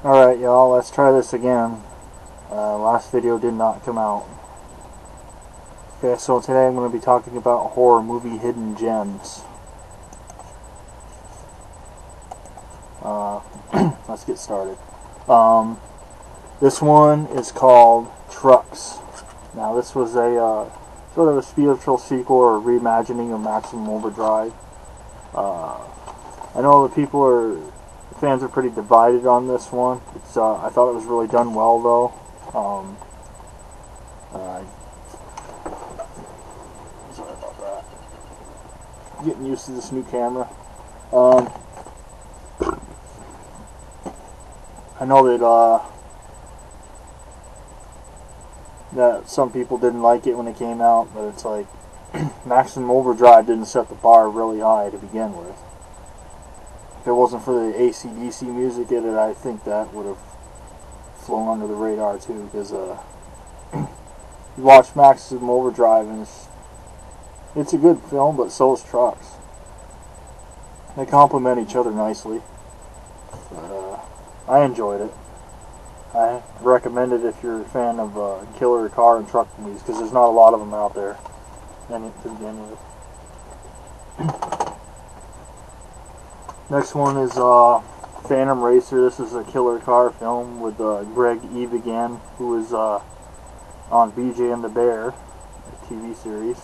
Alright y'all, let's try this again. Last video did not come out. Okay, so today I'm going to be talking about horror movie hidden gems. Let's get started. This one is called Trucks. Now this was a sort of a spiritual sequel or reimagining of Maximum Overdrive. I know the fans are pretty divided on this one. I thought it was really done well though. Sorry about that. Getting used to this new camera. I know that some people didn't like it when it came out, but it's like Maximum Overdrive didn't set the bar really high to begin with. If it wasn't for the AC/DC music in it, I think that would have flown under the radar too, because you watch Maximum Overdrive and it's a good film, but so is Trucks. They complement each other nicely. But I enjoyed it. I recommend it if you're a fan of killer car and truck movies, because there's not a lot of them out there to begin with. Next one is Phantom Racer. This is a killer car film with Greg Evigan, who is on BJ and the Bear, a TV series.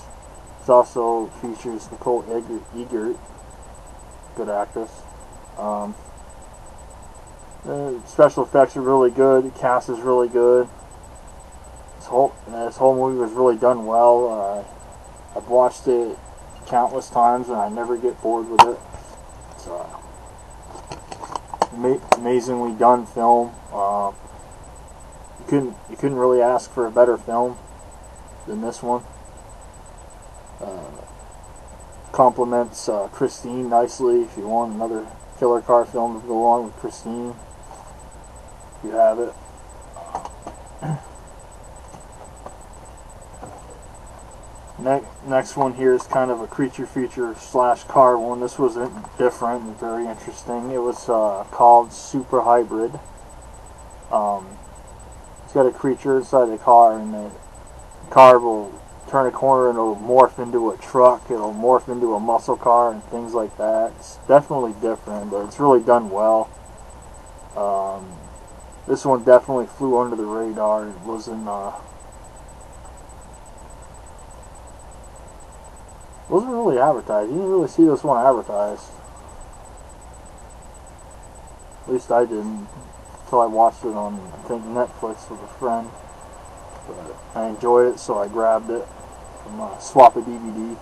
It also features Nicole Eggert, good actress. The special effects are really good. The cast is really good. This whole movie was really done well. I've watched it countless times and I never get bored with it. It's amazingly done film. You couldn't really ask for a better film than this one. Complements Christine nicely. If you want another killer car film to go along with Christine, you have it. Next one here is kind of a creature feature / car one. This was different and very interesting. It was called Super Hybrid. It's got a creature inside the car, and the car will turn a corner and it'll morph into a truck. It'll morph into a muscle car and things like that. It's definitely different, but it's really done well. This one definitely flew under the radar. It wasn't really advertised. You didn't really see this one advertised. At least I didn't until I watched it on, I think, Netflix with a friend. But I enjoyed it, so I grabbed it from Swap a DVD.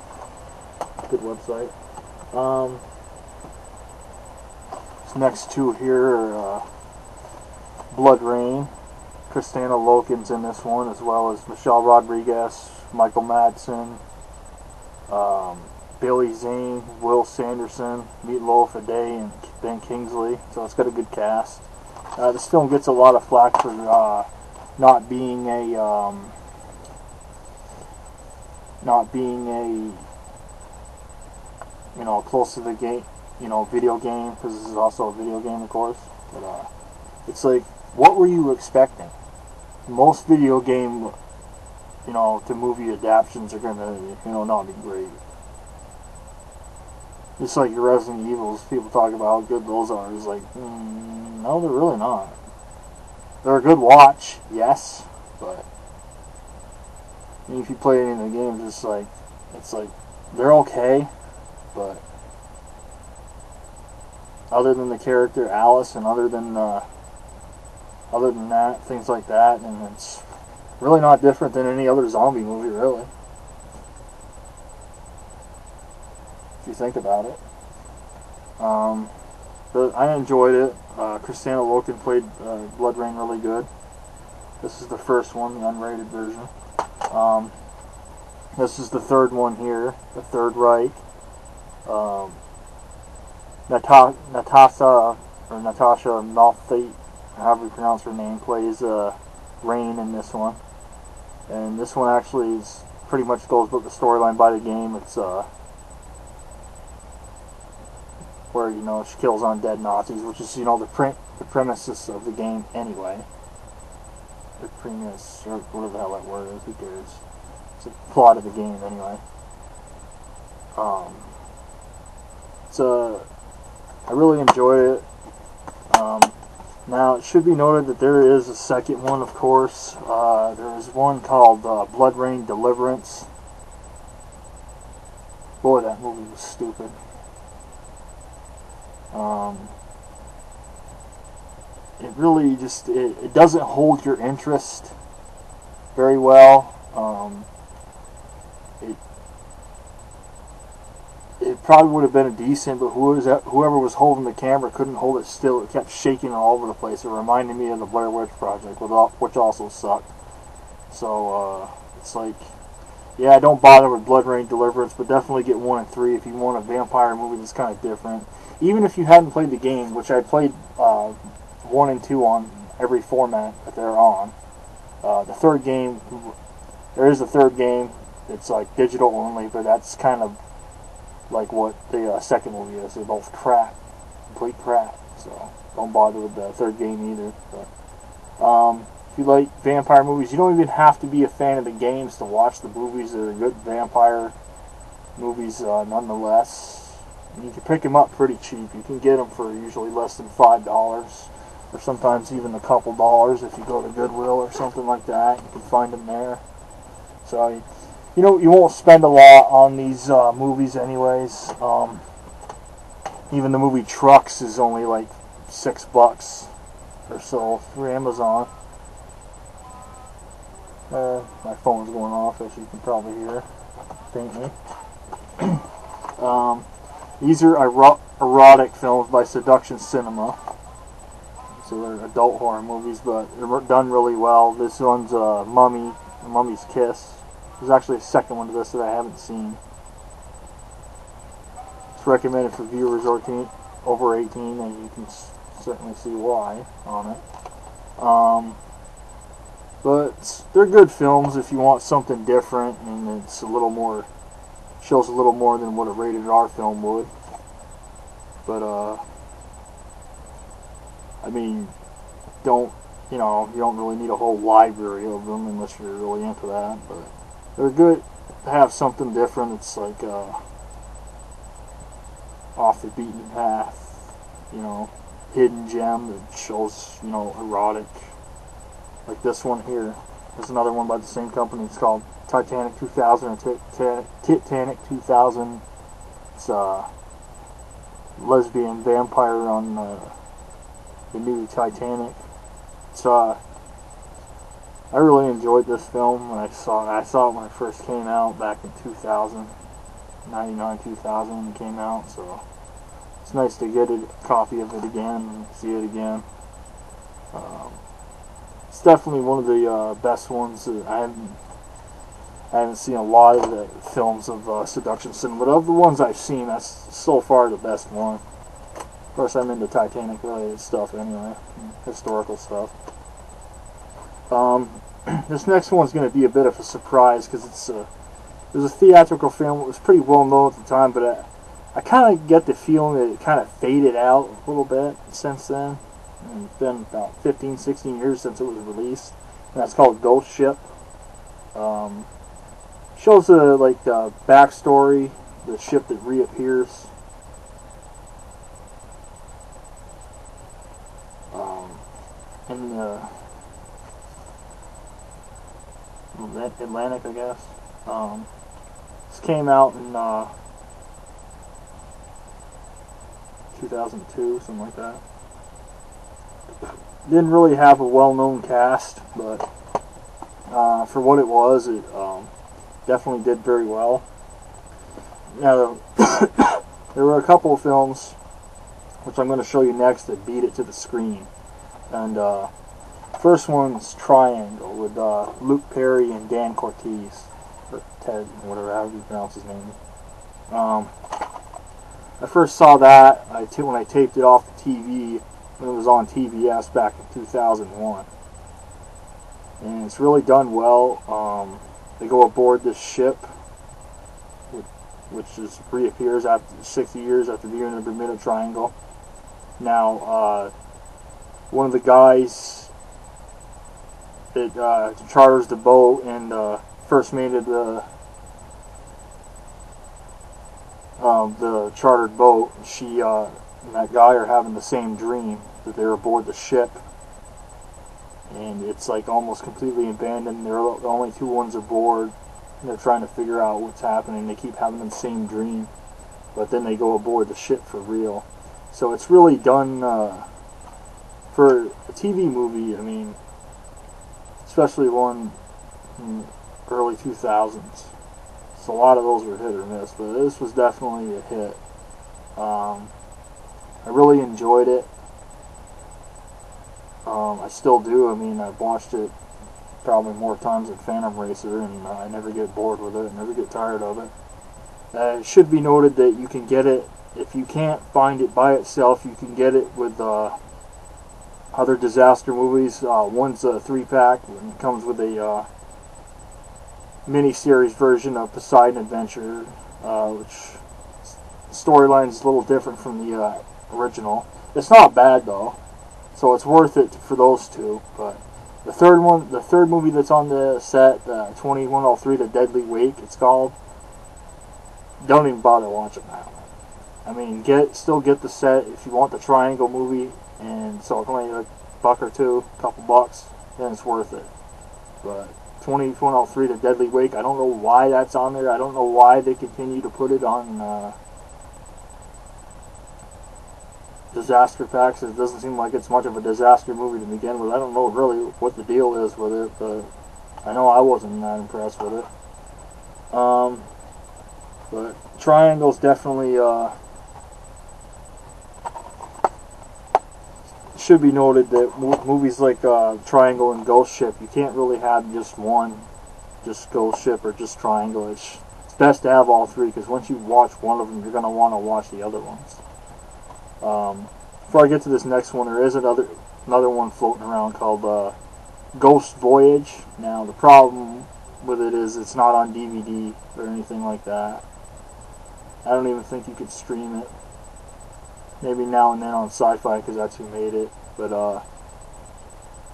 Good website. This next two here are Blood Rain. Kristanna Loken's in this one, as well as Michelle Rodriguez, Michael Madsen, Billy Zane, Will Sanderson, Meatloaf, Aday, and Ben Kingsley. So it's got a good cast. This film gets a lot of flack for not being a close to the game, video game, because this is also a video game, of course. But it's like, what were you expecting? Most video game, to movie adaptations are gonna, not be great. Just like your Resident Evils, people talk about how good those are. It's like, no, they're really not. They're a good watch, yes, but if you play any of the games, it's like they're okay, but other than the character Alice and other than that, things like that, and it's really not different than any other zombie movie, really, if you think about it. But I enjoyed it. Kristanna Loken played Blood Rain really good. This is the first one, the unrated version. This is the third one here, the Third Reich. Natasha Malfate, however you pronounce her name, plays Rain in this one. And this one actually pretty much goes with the storyline by the game. It's where, she kills undead Nazis, which is, the the premises of the game anyway. The premise, or whatever the hell that word is, who cares? It's the plot of the game anyway. I really enjoyed it. Now, it should be noted that there is a second one, of course. There is one called BloodRayne Deliverance. Boy, that movie was stupid. It really just, it doesn't hold your interest very well. It probably would have been a decent, but whoever was holding the camera couldn't hold it still. It kept shaking all over the place. It reminded me of the Blair Witch Project, which also sucked. So, it's like, yeah, don't bother with BloodRayne Deliverance, but definitely get 1 and 3 if you want a vampire movie that's kind of different. Even if you hadn't played the game, which I played 1 and 2 on every format that they're on. The third game, there is a third game. It's like digital only, but that's kind of like what the second movie is. They're both crap, complete crap. So don't bother with the third game either. But if you like vampire movies, you don't even have to be a fan of the games to watch the movies. They're good vampire movies nonetheless. And you can pick them up pretty cheap. You can get them for usually less than $5, or sometimes even a couple dollars if you go to Goodwill or something like that. You can find them there. So you know, you won't spend a lot on these movies anyways. Even the movie Trucks is only like $6 or so through Amazon. My phone's going off, as you can probably hear faintly. These are erotic films by Seduction Cinema. So they're adult horror movies, but they're done really well. This one's Mummy, Mummy's Kiss. There's actually a second one to this that I haven't seen. It's recommended for viewers over 18, and you can certainly see why on it. But they're good films if you want something different, and it's a little more, shows a little more than what a rated R film would. But I mean, you don't really need a whole library of them unless you're really into that. But they're good to have something different. It's like off the beaten path, hidden gem that shows, erotic. Like this one here. There's another one by the same company. It's called Titanic 2000 or Titanic 2000. It's a lesbian vampire on the new Titanic. So I really enjoyed this film when I saw it when it first came out back in 2000, 99, 2000 when it came out. So it's nice to get a copy of it again and see it again. It's definitely one of the best ones. I haven't seen a lot of the films of Seduction Cinema, but of the ones I've seen, that's so far the best one. Of course, I'm into Titanic related stuff anyway, historical stuff. This next one's going to be a bit of a surprise because it was a theatrical film. It was pretty well known at the time, but I kind of get the feeling that it kind of faded out a little bit since then. And it's been about 15, 16 years since it was released, and that's called Ghost Ship. Shows the backstory, the ship that reappears. In the Atlantic, I guess. This came out in 2002, something like that. Didn't really have a well-known cast, but for what it was, it definitely did very well. Now, there were a couple of films, which I'm going to show you next, that beat it to the screen. And first one's Triangle with Luke Perry and Dan Cortese, or Ted, whatever, however you pronounce his name. I first saw that when I taped it off the TV when it was on TBS back in 2001, and it's really done well. They go aboard this ship, which reappears after 60 years after being in the Bermuda Triangle. Now, one of the guys that charters the boat and first mate of the chartered boat, she and that guy are having the same dream, that they're aboard the ship, and it's like almost completely abandoned. They're the only two ones aboard, and they're trying to figure out what's happening. They keep having the same dream, but then they go aboard the ship for real. So it's really done for a TV movie. I mean, especially one in early 2000s. So a lot of those were hit or miss, but this was definitely a hit. I really enjoyed it. I still do. I mean, I've watched it probably more times than Phantom Racer, and I never get bored with it, never get tired of it. It should be noted that you can get it, if you can't find it by itself, you can get it with other disaster movies. One's a 3-pack, and it comes with a mini-series version of Poseidon Adventure, which storyline is a little different from the original. It's not bad though, so it's worth it for those two. But the third movie that's on the set, 2103: The Deadly Wake, it's called. Don't even bother watching that one. I mean, still get the set if you want the Triangle movie, and so it's only a buck or two, couple bucks, then it's worth it. But 2103: The Deadly Wake, I don't know why that's on there. I don't know why they continue to put it on disaster packs. It doesn't seem like it's much of a disaster movie to begin with. I don't know really what the deal is with it, but I know I wasn't that impressed with it. But Triangle's definitely should be noted that movies like Triangle and Ghost Ship, you can't really have just one, just Ghost Ship or just Triangle. It's best to have all three, because once you watch one of them, you're going to want to watch the other ones. Before I get to this next one, there is another one floating around called Ghost Voyage. Now, the problem with it is it's not on DVD or anything like that. I don't even think you could stream it. Maybe now and then on Sci-Fi, because that's who made it. But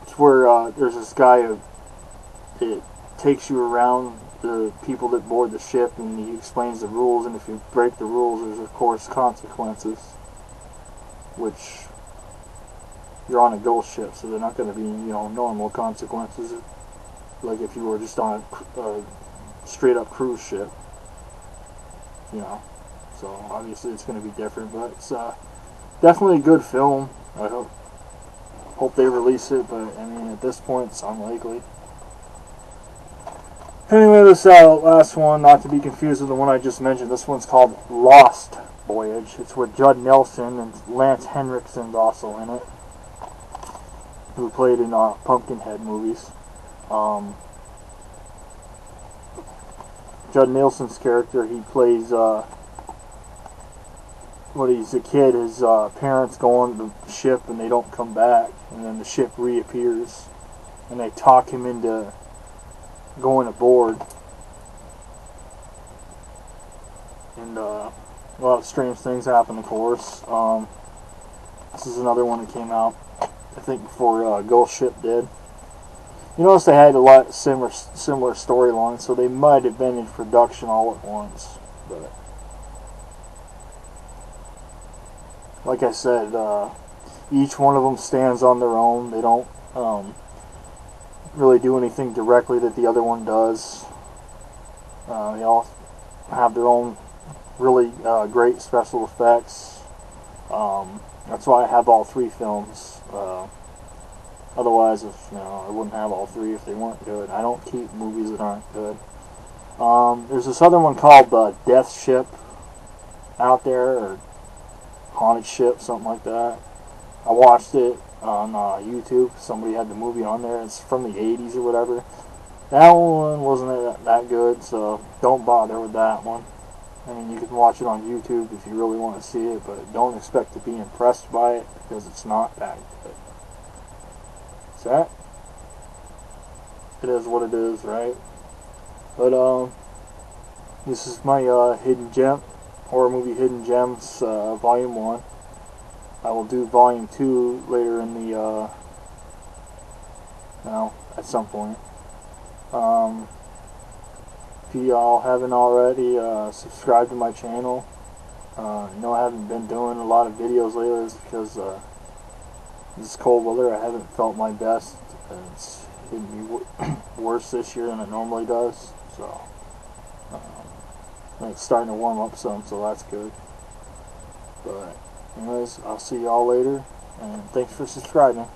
it's where there's this guy it takes you around the people that board the ship, and he explains the rules, and if you break the rules, there's of course consequences, which you're on a ghost ship, so they're not going to be, normal consequences like if you were just on a straight up cruise ship, so obviously it's going to be different. But it's definitely a good film. I hope they release it, but I mean, at this point it's unlikely. Anyway, this last one, not to be confused with the one I just mentioned, this one's called Lost Voyage. It's with Judd Nelson, and Lance Henriksen's also in it, who played in Pumpkinhead movies. Judd Nelson's character, he plays when he's a kid, his parents go on the ship and they don't come back, and then the ship reappears, and they talk him into going aboard, and a lot of strange things happen, of course. This is another one that came out, I think, before Ghost Ship did. You notice they had a lot of similar storylines, so they might have been in production all at once. But like I said, each one of them stands on their own. They don't really do anything directly that the other one does. They all have their own really great special effects. That's why I have all three films. Otherwise, I wouldn't have all three if they weren't good. I don't keep movies that aren't good. There's this other one called Death Ship out there, or Haunted Ship, something like that. I watched it on YouTube. Somebody had the movie on there. It's from the 80s or whatever. That one wasn't that good, so don't bother with that one. I mean, you can watch it on YouTube if you really want to see it, but don't expect to be impressed by it, because it's not that good. So it is what it is, right? But this is my Hidden Gem, horror movie Hidden Gems, Volume 1. I will do volume 2 later in the, at some point. If y'all haven't already, subscribe to my channel. I haven't been doing a lot of videos lately because this cold weather. I haven't felt my best. It's hit me worse this year than it normally does. So it's starting to warm up some, so that's good. But anyways, I'll see y'all later, and thanks for subscribing.